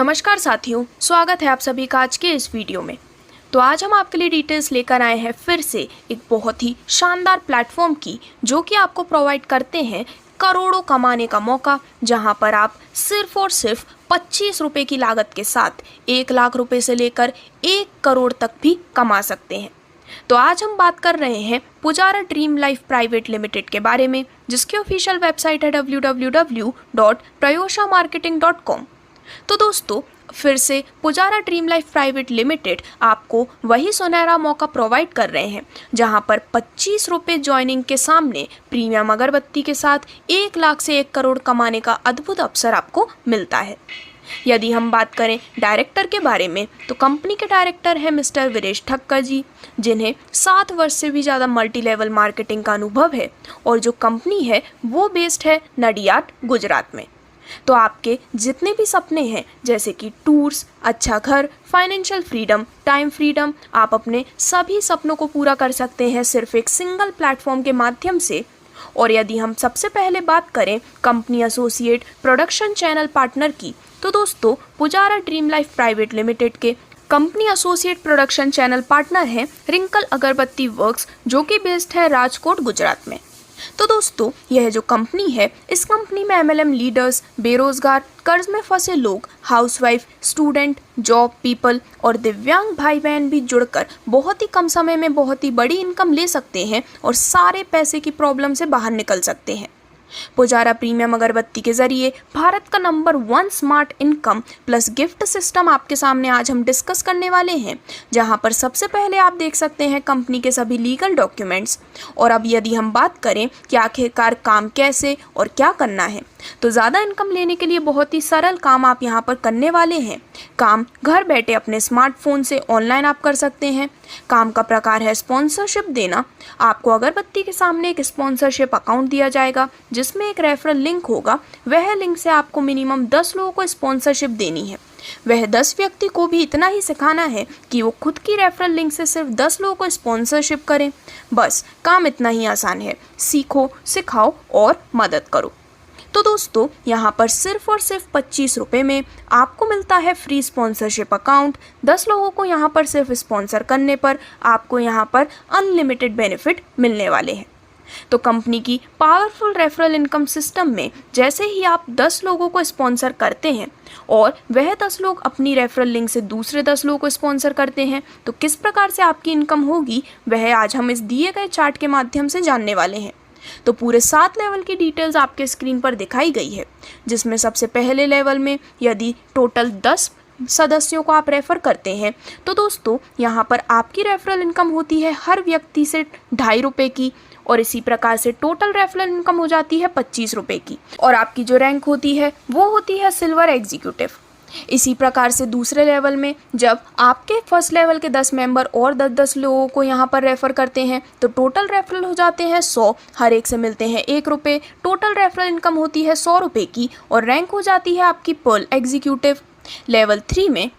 नमस्कार साथियों, स्वागत है आप सभी का आज के इस वीडियो में। तो आज हम आपके लिए डिटेल्स लेकर आए हैं फिर से एक बहुत ही शानदार प्लेटफॉर्म की, जो कि आपको प्रोवाइड करते हैं करोड़ों कमाने का मौका, जहां पर आप सिर्फ और सिर्फ 25 रुपये की लागत के साथ 1 लाख रुपए से लेकर 1 करोड़ तक भी कमा सकते हैं। तो आज हम बात कर रहे हैं Pujara Dream Life Private Limited के बारे में, जिसकी ऑफिशियल वेबसाइट है www.prayoshamarketing.com। तो दोस्तों, फिर से Pujara Dream Life Private limited आपको वही सुनहरा मौका प्रोवाइड कर रहे हैं, जहां पर 25 रुपये ज्वाइनिंग के सामने प्रीमियम अगरबत्ती के साथ 1 लाख से 1 करोड़ कमाने का अद्भुत अवसर आपको मिलता है। यदि हम बात करें डायरेक्टर के बारे में, तो कंपनी के डायरेक्टर हैं मिस्टर वीरेश ठक्कर जी, जिन्हें 7 वर्ष से भी ज़्यादा मल्टी लेवल मार्केटिंग का अनुभव है, और जो कंपनी है वो बेस्ड है नडियाद, गुजरात में। तो आपके जितने भी सपने हैं, जैसे कि टूर्स, अच्छा घर, फाइनेंशियल फ्रीडम, टाइम फ्रीडम, आप अपने सभी सपनों को पूरा कर सकते हैं सिर्फ एक सिंगल प्लेटफॉर्म के माध्यम से। और यदि हम सबसे पहले बात करें company associate production channel partner की, तो दोस्तों Pujara Dream Life Private Limited के company associate production channel partner हैं रिंकल अगरबत्ती वर्क्स, जो कि बेस्ड है राजकोट, गुजरात में। तो दोस्तों, यह जो कंपनी है, इस कंपनी में MLM लीडर्स, बेरोजगार, कर्ज में फंसे लोग, हाउसवाइफ, स्टूडेंट, जॉब पीपल और दिव्यांग भाई बहन भी जुड़कर बहुत ही कम समय में बहुत ही बड़ी इनकम ले सकते हैं और सारे पैसे की प्रॉब्लम से बाहर निकल सकते हैं। पुजारा प्रीमियम अगरबत्ती के जरिए भारत का number 1 smart income plus gift system आपके सामने आज हम डिस्कस करने वाले हैं, जहां पर सबसे पहले आप देख सकते हैं कंपनी के सभी लीगल डॉक्यूमेंट्स। और अब यदि हम बात करें कि आखिरकार काम कैसे और क्या करना है, तो ज़्यादा इनकम लेने के लिए बहुत ही सरल काम आप यहां पर करने वाले हैं। काम घर बैठे अपने स्मार्टफोन से ऑनलाइन आप कर सकते हैं। काम का प्रकार है स्पॉन्सरशिप देना। आपको अगरबत्ती के सामने एक स्पॉन्सरशिप अकाउंट दिया जाएगा, जिसमें एक रेफरल लिंक होगा। वह लिंक से आपको मिनिमम 10 लोगों को स्पॉन्सरशिप देनी है। वह 10 व्यक्ति को भी इतना ही सिखाना है कि वो खुद की रेफरल लिंक से सिर्फ 10 लोगों को स्पॉन्सरशिप करें। बस काम इतना ही आसान है। सीखो, सिखाओ और मदद करो। तो दोस्तों, यहाँ पर सिर्फ और सिर्फ 25 रुपये में आपको मिलता है फ्री स्पॉन्सरशिप अकाउंट। 10 लोगों को यहाँ पर सिर्फ स्पॉन्सर करने पर आपको यहाँ पर अनलिमिटेड बेनिफिट मिलने वाले हैं। तो कंपनी की पावरफुल रेफरल इनकम सिस्टम में जैसे ही आप 10 लोगों को स्पॉन्सर करते हैं और वह 10 लोग अपनी रेफरल लिंक से दूसरे 10 लोगों को स्पॉन्सर करते हैं, तो किस प्रकार से आपकी इनकम होगी, वह आज हम इस दिए गए चार्ट के माध्यम से जानने वाले हैं। तो पूरे 7 लेवल की डिटेल्स आपके स्क्रीन पर दिखाई गई है, जिसमें सबसे पहले लेवल में यदि टोटल 10 सदस्यों को आप रेफर करते हैं, तो दोस्तों यहाँ पर आपकी रेफरल इनकम होती है हर व्यक्ति से 2.5 रुपये की, और इसी प्रकार से टोटल रेफरल इनकम हो जाती है 25 रुपये की। और आपकी जो रैंक होती है वो होती है सिल्वर एग्जीक्यूटिव। इसी प्रकार से दूसरे लेवल में जब आपके फर्स्ट लेवल के 10 मेंबर और 10-10 लोगों को यहाँ पर रेफ़र करते हैं, तो टोटल रेफरल हो जाते हैं 100, हर एक से मिलते हैं 1 रुपये। टोटल रेफरल इनकम होती है 100 रुपये की, और रैंक हो जाती है आपकी पर्ल एग्जीक्यूटिव। लेवल 3 में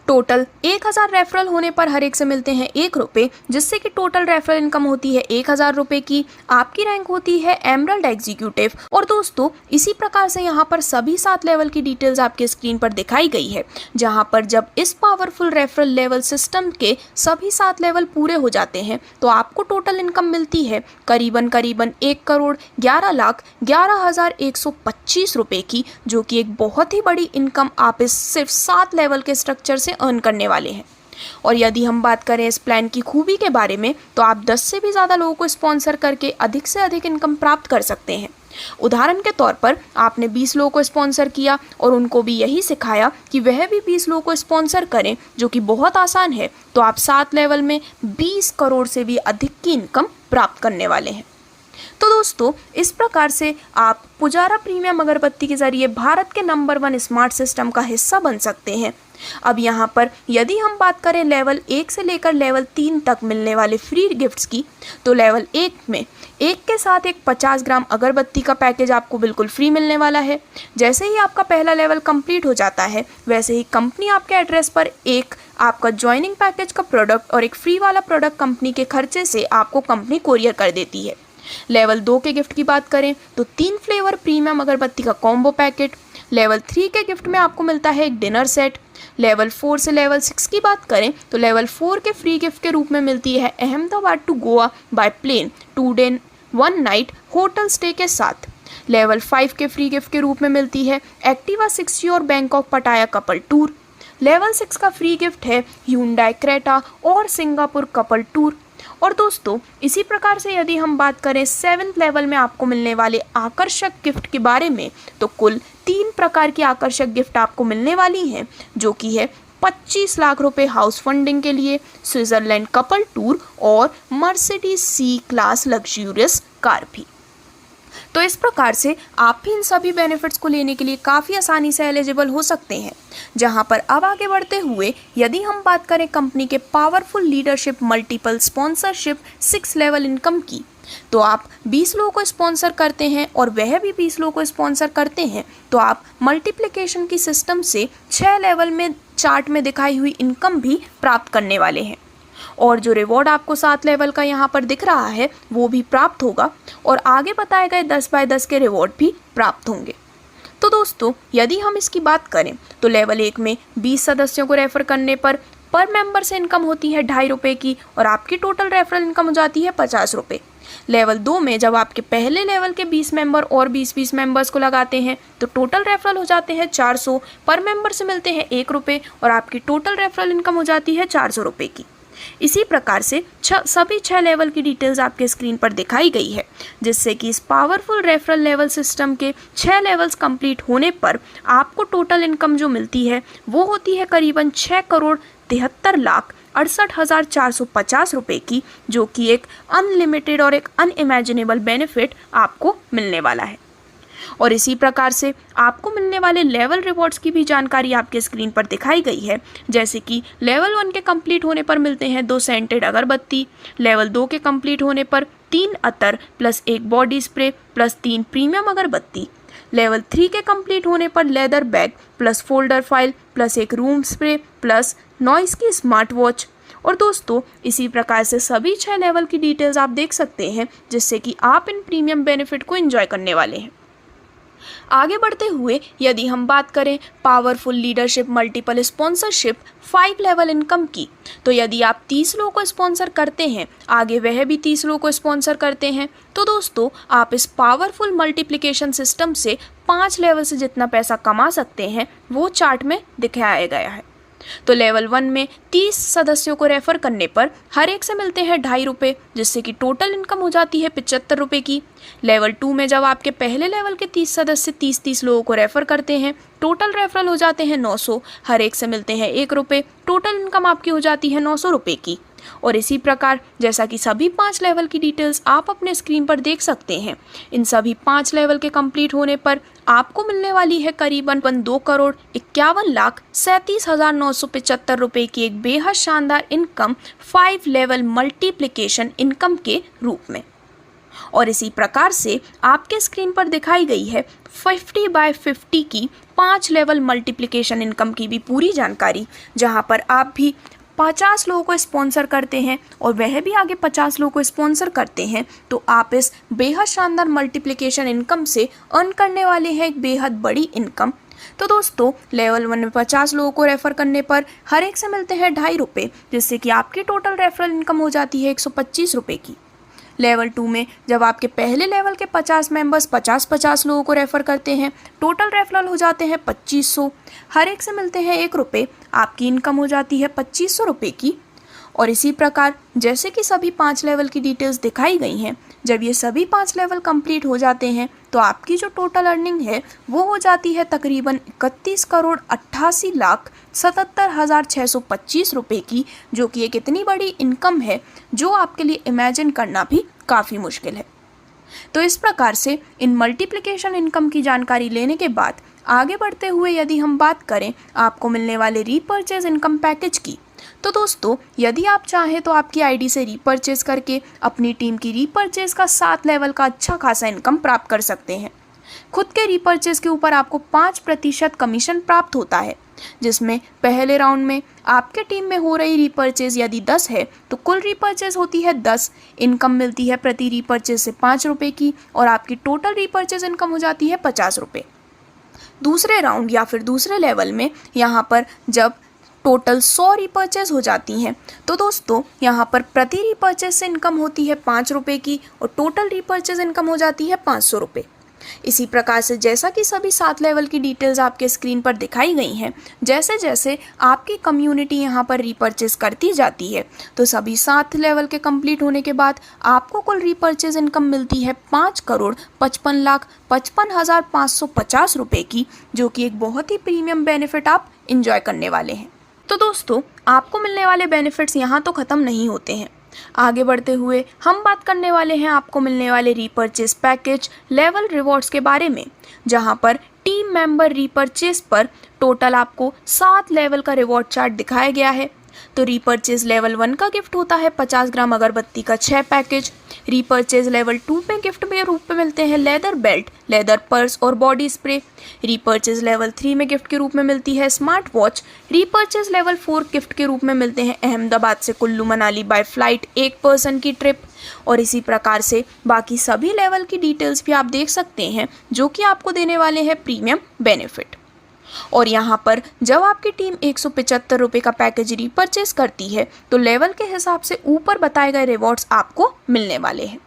टोटल 1000 रेफरल होने पर हर एक से मिलते हैं 1 रुपये, जिससे कि टोटल रेफरल इनकम होती है 1000 रुपये की। आपकी रैंक होती है एमरल्ड एग्जीक्यूटिव। और दोस्तों, इसी प्रकार से यहाँ पर सभी 7 लेवल की डिटेल्स आपके स्क्रीन पर दिखाई गई है, जहाँ पर जब इस पावरफुल रेफरल लेवल सिस्टम के सभी 7 लेवल पूरे हो जाते हैं, तो आपको टोटल इनकम मिलती है करीबन 1,11,11,125 रुपये की, जो कि एक बहुत ही बड़ी इनकम आप इस सिर्फ 7 लेवल के स्ट्रक्चर से अर्न करने वाले हैं। और यदि हम बात करें इस प्लान की खूबी के बारे में, तो आप 10 से भी ज़्यादा लोगों को स्पॉन्सर करके अधिक से अधिक इनकम प्राप्त कर सकते हैं। उदाहरण के तौर पर आपने 20 लोगों को स्पॉन्सर किया और उनको भी यही सिखाया कि वह भी 20 लोगों को स्पॉन्सर करें, जो कि बहुत आसान है, तो आप 7 लेवल में 20 करोड़ से भी अधिक की इनकम प्राप्त करने वाले हैं। तो दोस्तों, इस प्रकार से आप पुजारा प्रीमियम अगरबत्ती के जरिए भारत के नंबर 1 स्मार्ट सिस्टम का हिस्सा बन सकते हैं। अब यहाँ पर यदि हम बात करें लेवल 1 से लेकर लेवल 3 तक मिलने वाले फ्री गिफ्ट्स की, तो लेवल 1 में 1 के साथ एक 50 ग्राम अगरबत्ती का पैकेज आपको बिल्कुल फ्री मिलने वाला है। जैसे ही आपका पहला लेवल कंप्लीट हो जाता है, वैसे ही कंपनी आपके एड्रेस पर एक आपका ज्वाइनिंग पैकेज का प्रोडक्ट और एक फ्री वाला प्रोडक्ट कंपनी के खर्चे से आपको कंपनी कोरियर कर देती है। लेवल 2 के गिफ्ट की बात करें तो 3 फ्लेवर प्रीमियम अगरबत्ती का कॉम्बो पैकेट, लेवल 3 के गिफ्ट में आपको मिलता है एक डिनर सेट। लेवल 4 से लेवल 6 की बात करें तो लेवल 4 के फ्री गिफ्ट के रूप में मिलती है Ahmedabad to Goa by plane 2 day 1 night hotel stay के साथ। लेवल 5 के फ्री गिफ्ट के रूप में मिलती है एक्टिवा 60 और बैंकॉक पटाया कपल टूर। लेवल 6 का फ्री गिफ्ट है Hyundai क्रेटा और सिंगापुर कपल टूर। और दोस्तों इसी प्रकार से यदि हम बात करें 7th लेवल में आपको मिलने वाले आकर्षक गिफ्ट के बारे में, तो कुल 3 प्रकार की आकर्षक गिफ्ट आपको मिलने वाली हैं, जो कि है 25 लाख रुपए हाउस फंडिंग के लिए, स्विट्जरलैंड कपल टूर और Mercedes C class luxurious car भी। तो इस प्रकार से आप भी इन सभी बेनिफिट्स को लेने के लिए काफ़ी आसानी से एलिजिबल हो सकते हैं। जहां पर अब आगे बढ़ते हुए यदि हम बात करें कंपनी के powerful leadership multiple sponsorship 6 level income की, तो आप 20 लोगों को स्पॉन्सर करते हैं और वह भी 20 लोगों को स्पॉन्सर करते हैं, तो आप मल्टीप्लिकेशन की सिस्टम से 6 लेवल में चार्ट में दिखाई हुई इनकम भी प्राप्त करने वाले हैं। और जो रिवॉर्ड आपको 7 लेवल का यहाँ पर दिख रहा है वो भी प्राप्त होगा और आगे बताए गए 10 बाय 10 के रिवॉर्ड भी प्राप्त होंगे। तो दोस्तों यदि हम इसकी बात करें तो लेवल 1 में 20 सदस्यों को रेफर करने पर मेंबर से इनकम होती है 2.5 रुपये की और आपकी टोटल रेफरल इनकम हो जाती है 50 रुपये। लेवल 2 में जब आपके पहले लेवल के 20 मेंबर और 20-20 मेंबर्स को लगाते हैं तो टोटल रेफरल हो जाते हैं 400, पर मेंबर से मिलते हैं 1 रुपये और आपकी टोटल रेफरल इनकम हो जाती है 400 रुपये की। इसी प्रकार से सभी 6 लेवल की डिटेल्स आपके स्क्रीन पर दिखाई गई है, जिससे कि इस पावरफुल रेफरल लेवल सिस्टम के 6 लेवल्स कंप्लीट होने पर आपको टोटल इनकम जो मिलती है वो होती है करीबन 6,73,68,450 रुपये की, जो कि एक अनलिमिटेड और एक अनइमेजिनेबल बेनिफिट आपको मिलने वाला है। और इसी प्रकार से आपको मिलने वाले लेवल रिवॉर्ड्स की भी जानकारी आपके स्क्रीन पर दिखाई गई है, जैसे कि लेवल 1 के कंप्लीट होने पर मिलते हैं 2 सेंटेड अगरबत्ती, लेवल 2 के कंप्लीट होने पर 3 अतर plus 1 body spray plus 3 premium agarbatti, level 3 के कंप्लीट होने पर leather bag plus folder file plus 1 room spray plus Noise की स्मार्ट वॉच। और दोस्तों इसी प्रकार से सभी 6 लेवल की डिटेल्स आप देख सकते हैं, जिससे कि आप इन प्रीमियम बेनिफिट को एंजॉय करने वाले हैं। आगे बढ़ते हुए यदि हम बात करें powerful leadership multiple sponsorship 5 level income की, तो यदि आप 30 लोगों को स्पॉन्सर करते हैं, आगे वह भी 30 लोगों को स्पॉन्सर करते हैं, तो दोस्तों आप इस पावरफुल मल्टीप्लिकेशन सिस्टम से 5 लेवल से जितना पैसा कमा सकते हैं वो चार्ट में दिखाया गया है। तो लेवल 1 में 30 सदस्यों को रेफर करने पर हर एक से मिलते हैं 2.5 रुपये, जिससे कि टोटल इनकम हो जाती है 75 रुपये की। लेवल 2 में जब आपके पहले लेवल के 30 सदस्य 30-30 लोगों को रेफर करते हैं, टोटल रेफरल हो जाते हैं 900, हर एक से मिलते हैं 1 रुपये, टोटल इनकम आपकी हो जाती है 900 रुपये की। और इसी प्रकार जैसा कि सभी 5 लेवल की डिटेल्स आप अपने स्क्रीन पर देख सकते हैं, इन सभी 5 लेवल के कंप्लीट होने पर आपको मिलने वाली है करीबन 2,51,37,975 रुपये की एक बेहद शानदार इनकम 5 लेवल मल्टीप्लिकेशन इनकम के रूप में। और इसी प्रकार से आपके स्क्रीन पर दिखाई गई है 50 बाय 50 की 5 लेवल मल्टीप्लिकेशन इनकम की भी पूरी जानकारी, जहां पर आप भी 50 लोगों को स्पॉन्सर करते हैं और वह भी आगे 50 लोगों को स्पॉन्सर करते हैं, तो आप इस बेहद शानदार मल्टीप्लिकेशन इनकम से अर्न करने वाले हैं एक बेहद बड़ी इनकम। तो दोस्तों लेवल 1 में 50 लोगों को रेफर करने पर हर एक से मिलते हैं 2.5 रुपये, जिससे कि आपकी टोटल रेफरल इनकम हो जाती है 125 रुपये की। लेवल 2 में जब आपके पहले लेवल के 50 मेंबर्स 50-50 लोगों को रेफर करते हैं, टोटल रेफरल हो जाते हैं 2500, हर एक से मिलते हैं 1 रुपये, आपकी इनकम हो जाती है 2500 रुपये की। और इसी प्रकार जैसे कि सभी 5 लेवल की डिटेल्स दिखाई गई हैं, जब ये सभी 5 लेवल कंप्लीट हो जाते हैं तो आपकी जो टोटल अर्निंग है वो हो जाती है तकरीबन 31,88,77,625 रुपये की, जो कि एक इतनी बड़ी इनकम है जो आपके लिए इमेजिन करना भी काफ़ी मुश्किल है। तो इस प्रकार से इन मल्टीप्लिकेशन इनकम की जानकारी लेने के बाद आगे बढ़ते हुए यदि हम बात करें आपको मिलने वाले रीपर्चेज इनकम पैकेज की, तो दोस्तों यदि आप चाहें तो आपकी आईडी से रीपर्चेज करके अपनी टीम की रीपर्चेज का 7 लेवल का अच्छा खासा इनकम प्राप्त कर सकते हैं। खुद के रीपर्चेज के ऊपर आपको 5% कमीशन प्राप्त होता है, जिसमें पहले राउंड में आपके टीम में हो रही रीपर्चेज यदि 10 है तो कुल रीपर्चेज होती है 10, इनकम मिलती है प्रति रीपर्चेज से 5 रुपये की और आपकी टोटल रीपर्चेज इनकम हो जाती है 50 रुपये। दूसरे राउंड या फिर दूसरे लेवल में यहाँ पर जब टोटल 100 रीपर्चेज हो जाती हैं तो दोस्तों यहाँ पर प्रति रीपर्चेज से इनकम होती है 5 रुपये की और टोटल रीपर्चेज इनकम हो जाती है 500 रुपये। इसी प्रकार से जैसा कि सभी 7 लेवल की डिटेल्स आपके स्क्रीन पर दिखाई गई हैं, जैसे जैसे आपकी कम्युनिटी यहाँ पर रीपर्चेज करती जाती है तो सभी 7 लेवल के कंप्लीट होने के बाद आपको कुल रीपर्चेज इनकम मिलती है 5,55,55,550 रुपये की, जो कि एक बहुत ही प्रीमियम बेनिफिट आप इंजॉय करने वाले हैं। तो दोस्तों आपको मिलने वाले बेनिफिट्स यहाँ तो ख़त्म नहीं होते हैं। आगे बढ़ते हुए हम बात करने वाले हैं आपको मिलने वाले रीपर्चेज पैकेज लेवल रिवॉर्ड्स के बारे में, जहां पर टीम मेंबर रीपर्चेज पर टोटल आपको 7 लेवल का रिवॉर्ड चार्ट दिखाया गया है। तो रीपर्चेज लेवल 1 का गिफ्ट होता है 50 ग्राम अगरबत्ती का 6 पैकेज। रीपर्चेज लेवल 2 में गिफ्ट के रूप में मिलते हैं लेदर बेल्ट, लेदर पर्स और बॉडी स्प्रे। रीपर्चेज लेवल 3 में गिफ्ट के रूप में मिलती है smart watch. Repurchase level 4 gift के रूप में मिलते हैं अहमदाबाद से Kullu Manali by flight 1 person की ट्रिप। और इसी प्रकार से बाकी सभी लेवल की डिटेल्स भी आप देख सकते हैं, जो कि आपको देने वाले हैं प्रीमियम बेनिफिट। और यहाँ पर जब आपकी टीम 175 रुपये का पैकेज रीपर्चेस करती है तो लेवल के हिसाब से ऊपर बताए गए रिवॉर्ड्स आपको मिलने वाले हैं।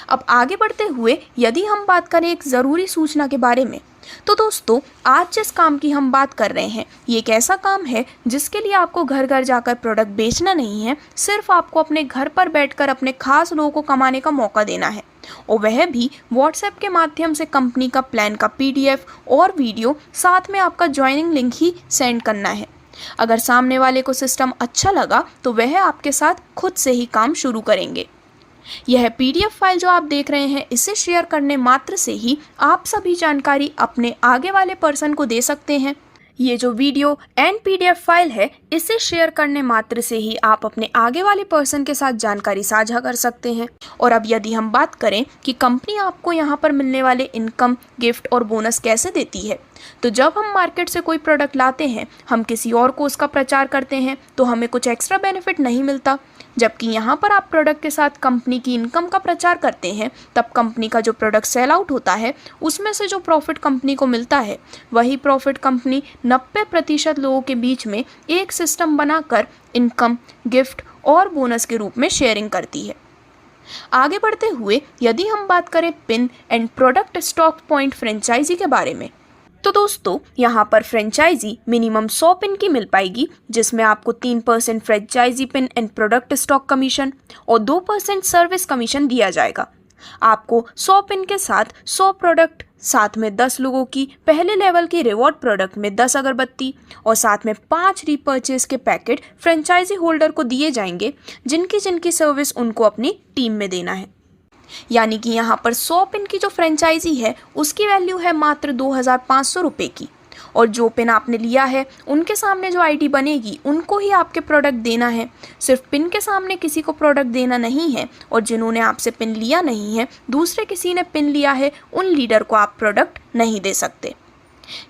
अब आगे बढ़ते हुए यदि हम बात करें एक ज़रूरी सूचना के बारे में, तो दोस्तों आज जिस काम की हम बात कर रहे हैं ये एक ऐसा काम है जिसके लिए आपको घर घर जाकर प्रोडक्ट बेचना नहीं है, सिर्फ आपको अपने घर पर बैठकर अपने खास लोगों को कमाने का मौका देना है, और वह भी व्हाट्सएप के माध्यम से कंपनी का प्लान का PDF और वीडियो, साथ में आपका ज्वाइनिंग लिंक ही सेंड करना है। अगर सामने वाले को सिस्टम अच्छा लगा तो वह आपके साथ खुद से ही काम शुरू करेंगे। यह PDF फाइल जो आप देख रहे हैं, इसे शेयर करने मात्र से ही आप सभी जानकारी अपने आगे वाले पर्सन को दे सकते हैं। ये जो वीडियो एंड PDF फाइल है, इसे शेयर करने मात्र से ही आप अपने आगे वाले पर्सन के साथ जानकारी साझा कर सकते हैं। और अब यदि हम बात करें कि कंपनी आपको यहाँ पर मिलने वाले इनकम, गिफ्ट और बोनस कैसे देती है, तो जब हम मार्केट से कोई प्रोडक्ट लाते हैं, हम किसी और को उसका प्रचार करते हैं तो हमें कुछ एक्स्ट्रा बेनिफिट नहीं मिलता। जबकि यहाँ पर आप प्रोडक्ट के साथ कंपनी की इनकम का प्रचार करते हैं, तब कंपनी का जो प्रोडक्ट सेल आउट होता है उसमें से जो प्रॉफिट कंपनी को मिलता है, वही प्रॉफिट कंपनी 90% लोगों के बीच में एक सिस्टम बनाकर इनकम, गिफ्ट और बोनस के रूप में शेयरिंग करती है। आगे बढ़ते हुए यदि हम बात करें pin and product stock point franchisee के बारे में, तो दोस्तों यहाँ पर फ्रेंचाइजी मिनिमम 100 पिन की मिल पाएगी, जिसमें आपको 3% franchisee pin and product stock commission और 2% सर्विस कमीशन दिया जाएगा। आपको 100 पिन के साथ 100 प्रोडक्ट, साथ में 10 लोगों की पहले लेवल की रिवॉर्ड प्रोडक्ट में 10 अगरबत्ती और साथ में 5 रीपर्चेज के पैकेट फ्रेंचाइजी होल्डर को दिए जाएंगे, जिनकी सर्विस उनको अपनी टीम में देना है। यानी कि यहाँ पर 100 पिन की जो फ्रेंचाइजी है उसकी वैल्यू है मात्र 2,500 रुपये की, और जो पिन आपने लिया है उनके सामने जो ID बनेगी उनको ही आपके प्रोडक्ट देना है। सिर्फ पिन के सामने किसी को प्रोडक्ट देना नहीं है, और जिन्होंने आपसे पिन लिया नहीं है, दूसरे किसी ने पिन लिया है, उन लीडर को आप प्रोडक्ट नहीं दे सकते।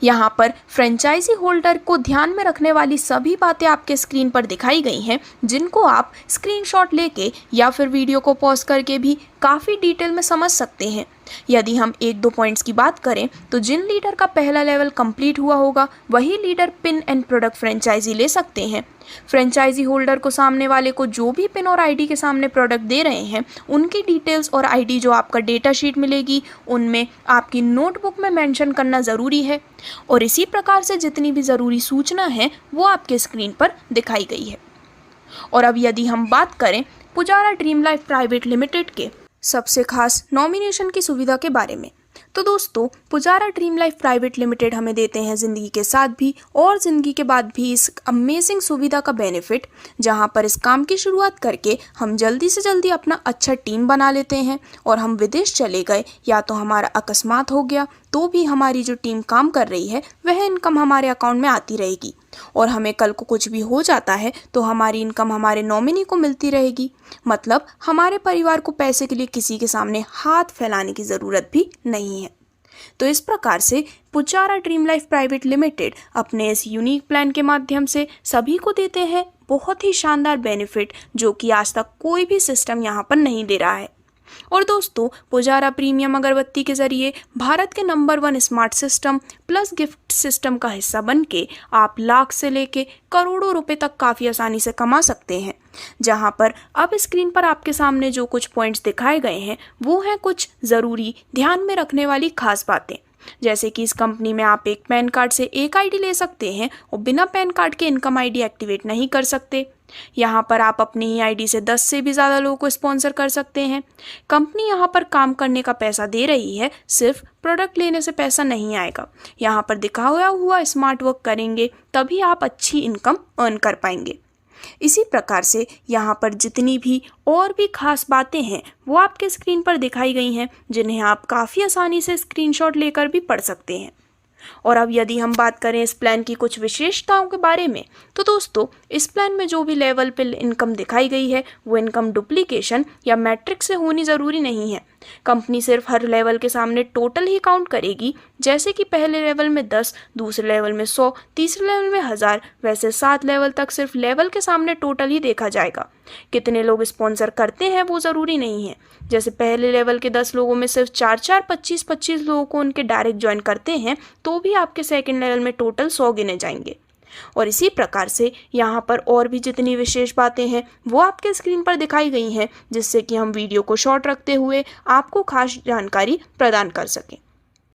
यहाँ पर फ्रेंचाइजी होल्डर को ध्यान में रखने वाली सभी बातें आपके स्क्रीन पर दिखाई गई हैं, जिनको आप स्क्रीनशॉट लेके या फिर वीडियो को पॉज करके भी काफ़ी डिटेल में समझ सकते हैं। यदि हम 1-2 पॉइंट्स की बात करें तो जिन लीडर का पहला लेवल कंप्लीट हुआ होगा वही leader pin and product franchisee ले सकते हैं। फ्रेंचाइजी होल्डर को सामने वाले को जो भी पिन और ID के सामने प्रोडक्ट दे रहे हैं, उनकी डिटेल्स और ID जो आपका डेटा शीट मिलेगी उनमें आपकी नोटबुक में मेंशन करना ज़रूरी है। और इसी प्रकार से जितनी भी ज़रूरी सूचना है वो आपके स्क्रीन पर दिखाई गई है। और अब यदि हम बात करें Pujara Dream Life Private Limited के सबसे खास नॉमिनेशन की सुविधा के बारे में, तो दोस्तों Pujara Dream Life Private limited हमें देते हैं ज़िंदगी के साथ भी और ज़िंदगी के बाद भी इस अमेजिंग सुविधा का बेनिफिट, जहां पर इस काम की शुरुआत करके हम जल्दी से जल्दी अपना अच्छा टीम बना लेते हैं, और हम विदेश चले गए या तो हमारा अकस्मात हो गया तो भी हमारी जो टीम काम कर रही है वह इनकम हमारे अकाउंट में आती रहेगी, और हमें कल को कुछ भी हो जाता है तो हमारी इनकम हमारे नॉमिनी को मिलती रहेगी। मतलब हमारे परिवार को पैसे के लिए किसी के सामने हाथ फैलाने की ज़रूरत भी नहीं है। तो इस प्रकार से Pujara Dream Life Private limited अपने इस यूनिक प्लान के माध्यम से सभी को देते हैं बहुत ही शानदार बेनिफिट, जो कि आज तक कोई भी सिस्टम यहाँ पर नहीं दे रहा है। और दोस्तों, पुजारा प्रीमियम अगरबत्ती के जरिए भारत के number 1 smart system plus gift system का हिस्सा बनके आप लाख से लेके करोड़ों रुपए तक काफ़ी आसानी से कमा सकते हैं। जहां पर अब स्क्रीन पर आपके सामने जो कुछ पॉइंट्स दिखाए गए हैं वो हैं कुछ ज़रूरी ध्यान में रखने वाली खास बातें। जैसे कि इस कंपनी में आप एक पैन कार्ड से एक आईडी ले सकते हैं और बिना पैन कार्ड के इनकम आईडी एक्टिवेट नहीं कर सकते। यहाँ पर आप अपनी ही आईडी से 10 से भी ज़्यादा लोगों को स्पॉन्सर कर सकते हैं। कंपनी यहाँ पर काम करने का पैसा दे रही है, सिर्फ प्रोडक्ट लेने से पैसा नहीं आएगा। यहाँ पर दिखाया हुआ स्मार्ट वर्क करेंगे तभी आप अच्छी इनकम अर्न कर पाएंगे। इसी प्रकार से यहाँ पर जितनी भी और भी खास बातें हैं वो आपके स्क्रीन पर दिखाई गई हैं, जिन्हें आप काफ़ी आसानी से स्क्रीनशॉट लेकर भी पढ़ सकते हैं। और अब यदि हम बात करें इस प्लान की कुछ विशेषताओं के बारे में, तो दोस्तों इस प्लान में जो भी लेवल पे इनकम दिखाई गई है वो इनकम डुप्लीकेशन या मैट्रिक्स से होनी ज़रूरी नहीं है। कंपनी सिर्फ हर लेवल के सामने टोटल ही काउंट करेगी। जैसे कि पहले लेवल में 10, दूसरे लेवल में 100, तीसरे लेवल में 1000, वैसे 7 लेवल तक सिर्फ लेवल के सामने टोटल ही देखा जाएगा। कितने लोग स्पॉन्सर करते हैं वो ज़रूरी नहीं है। जैसे पहले लेवल के 10 लोगों में सिर्फ 4-4, 25-25 लोगों को उनके डायरेक्ट ज्वाइन करते हैं तो भी आपके सेकेंड लेवल में टोटल 100 गिने जाएंगे। और इसी प्रकार से यहाँ पर और भी जितनी विशेष बातें हैं वो आपके स्क्रीन पर दिखाई गई हैं, जिससे कि हम वीडियो को शॉर्ट रखते हुए आपको खास जानकारी प्रदान कर सकें।